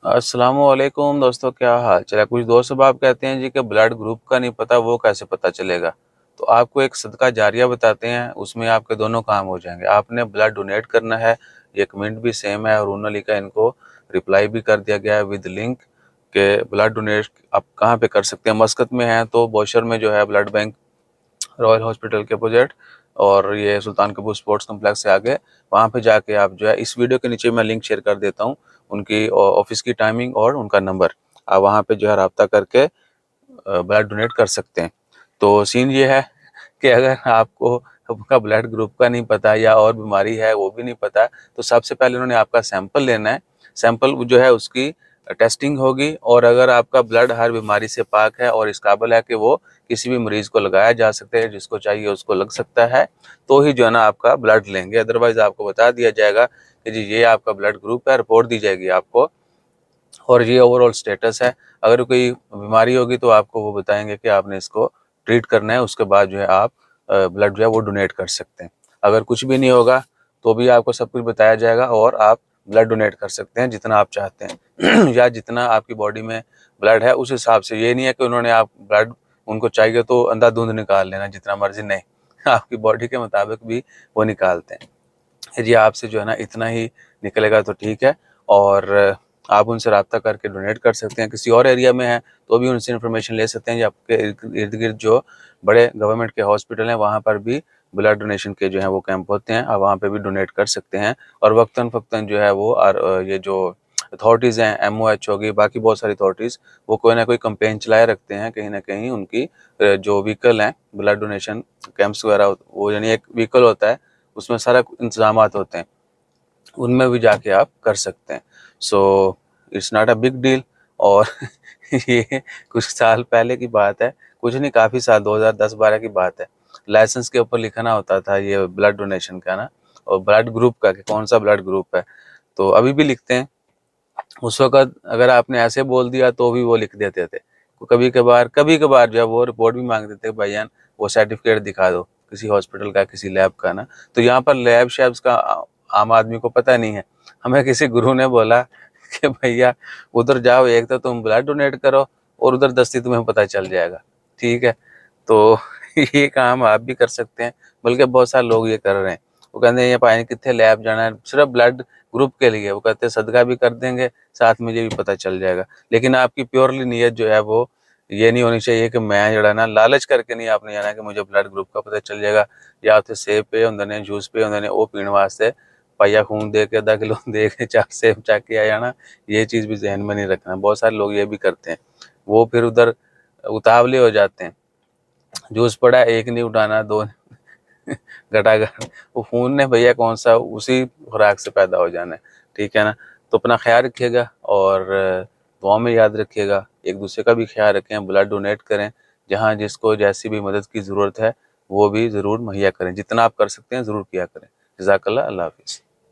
अस्सलामुअलैकुम दोस्तों, क्या हाल चाल है। कुछ दोस्त अब आप कहते हैं जी कि ब्लड ग्रुप का नहीं पता, वो कैसे पता चलेगा। तो आपको एक सदका जारिया बताते हैं, उसमें आपके दोनों काम हो जाएंगे। आपने ब्लड डोनेट करना है, ये कमेंट भी सेम है और उन्होंने लिखा, इनको रिप्लाई भी कर दिया गया है विद लिंक के ब्लड डोनेट आप कहाँ पे कर सकते हैं। मस्कत में है तो बोशर में जो है ब्लड बैंक, रॉयल हॉस्पिटल के अपोजिट, और ये सुल्तान कपूर स्पोर्ट्स कम्प्लेक्स से आगे, वहाँ पे जाके आप जो है, इस वीडियो के नीचे मैं लिंक शेयर कर देता हूँ, उनकी ऑफिस की टाइमिंग और उनका नंबर। आप वहाँ पे जो है रब्ता करके ब्लड डोनेट कर सकते हैं। तो सीन ये है कि अगर आपको आपका ब्लड ग्रुप का नहीं पता या और बीमारी है वो भी नहीं पता, तो सबसे पहले उन्होंने आपका सैंपल लेना है। सैंपल जो है उसकी टेस्टिंग होगी, और अगर आपका ब्लड हर बीमारी से पाक है और इस काबिल है कि वो किसी भी मरीज को लगाया जा सकता है, जिसको चाहिए उसको लग सकता है, तो ही जो है ना आपका ब्लड लेंगे। अदरवाइज आपको बता दिया जाएगा कि जी ये आपका ब्लड ग्रुप है, रिपोर्ट दी जाएगी आपको, और ये ओवरऑल स्टेटस है। अगर कोई बीमारी होगी तो आपको वो बताएंगे कि आपने इसको ट्रीट करना है, उसके बाद जो है आप ब्लड जो है वो डोनेट कर सकते हैं। अगर कुछ भी नहीं होगा तो भी आपको सब कुछ बताया जाएगा और आप ब्लड डोनेट कर सकते हैं जितना आप चाहते हैं या जितना आपकी बॉडी में ब्लड है उस हिसाब से। ये नहीं है कि उन्होंने आप ब्लड, उनको चाहिए तो अंधाधुंध निकाल लेना जितना मर्जी, नहीं आपकी बॉडी के मुताबिक भी वो निकालते हैं। जी आपसे जो है ना इतना ही निकलेगा तो ठीक है, और आप उनसे रब्ता करके डोनेट कर सकते हैं। किसी और एरिया में है तो भी उनसे इन्फॉर्मेशन ले सकते हैं। या आपके इर्द गिर्द जो बड़े गवर्नमेंट के हॉस्पिटल हैं वहाँ पर भी ब्लड डोनेशन के जो है वो कैंप होते हैं, आप वहाँ पे भी डोनेट कर सकते हैं। और वक्तन फ़क्तन जो है वो ये जो अथॉरिटीज़ हैं, MOH होगी, बाकी बहुत सारी अथॉरिटीज़, वो कोई ना कोई कंपेन चलाए रखते हैं कहीं ना कहीं। उनकी जो व्हीकल हैं ब्लड डोनेशन कैंप्स वगैरह, वो यानी एक व्हीकल होता है, उसमें सारा इंतजाम होते हैं, उनमें भी जाके आप कर सकते हैं। So it's not a big deal. और ये कुछ साल पहले की बात है, कुछ नहीं काफ़ी साल, 2010-12 की बात है। लाइसेंस के ऊपर लिखना होता था ये ब्लड डोनेशन का ना, और ब्लड ग्रुप का कि कौन सा ब्लड ग्रुप है। तो अभी भी लिखते हैं। उस वक़्त अगर आपने ऐसे बोल दिया तो भी वो लिख देते थे। कभी-कभार जो है वो रिपोर्ट भी माँग देते, भाईजान वो सर्टिफ़िकेट दिखा दो, किसी हॉस्पिटल का, किसी लैब का ना। तो यहाँ पर लैब शैब्स का आम आदमी को पता नहीं है। हमें किसी गुरु ने बोला कि भैया उधर जाओ, एक तो तुम ब्लड डोनेट करो और उधर दस्ती तुम्हें पता चल जाएगा। ठीक है? तो ये काम आप भी कर सकते हैं, बल्कि बहुत सारे लोग ये कर रहे हैं। वो कहते हैं ये पता नहीं कित्थे लैब जाना है, सिर्फ ब्लड ग्रुप के लिए। वो कहते हैं सदका भी कर देंगे, साथ में ये भी पता चल जाएगा। लेकिन आपकी प्योरली नीयत जो है वो ये नहीं होनी चाहिए कि मैं जड़ा ना लालच करके नहीं आपने जाना कि मुझे ब्लड ग्रुप का पता चल जाएगा, या उत्थे सेब पे होंदे ने, जूस पे होंदे ने, वो पीने वास्ते पाइया खून दे के, आधा किलो दे के 4 सेब चक के आ जाना। ये चीज़ भी ज़हन में नहीं रखना। बहुत सारे लोग ये भी करते हैं, वो फिर उधर उतावले हो जाते हैं। जूस पड़ा है, एक नहीं उठाना, दो घटाघट, वो खून ने भैया कौन सा उसी खुराक से पैदा हो जाना है। ठीक है ना? तो अपना ख्याल रखिएगा और दुआ में याद रखिएगा, एक दूसरे का भी ख्याल रखें, ब्लड डोनेट करें। जहाँ जिसको जैसी भी मदद की ज़रूरत है वो भी ज़रूर मुहैया करें। जितना आप कर सकते हैं ज़रूर किया करें। जज़ाकल्लाह, अल्लाह हाफ़िज़।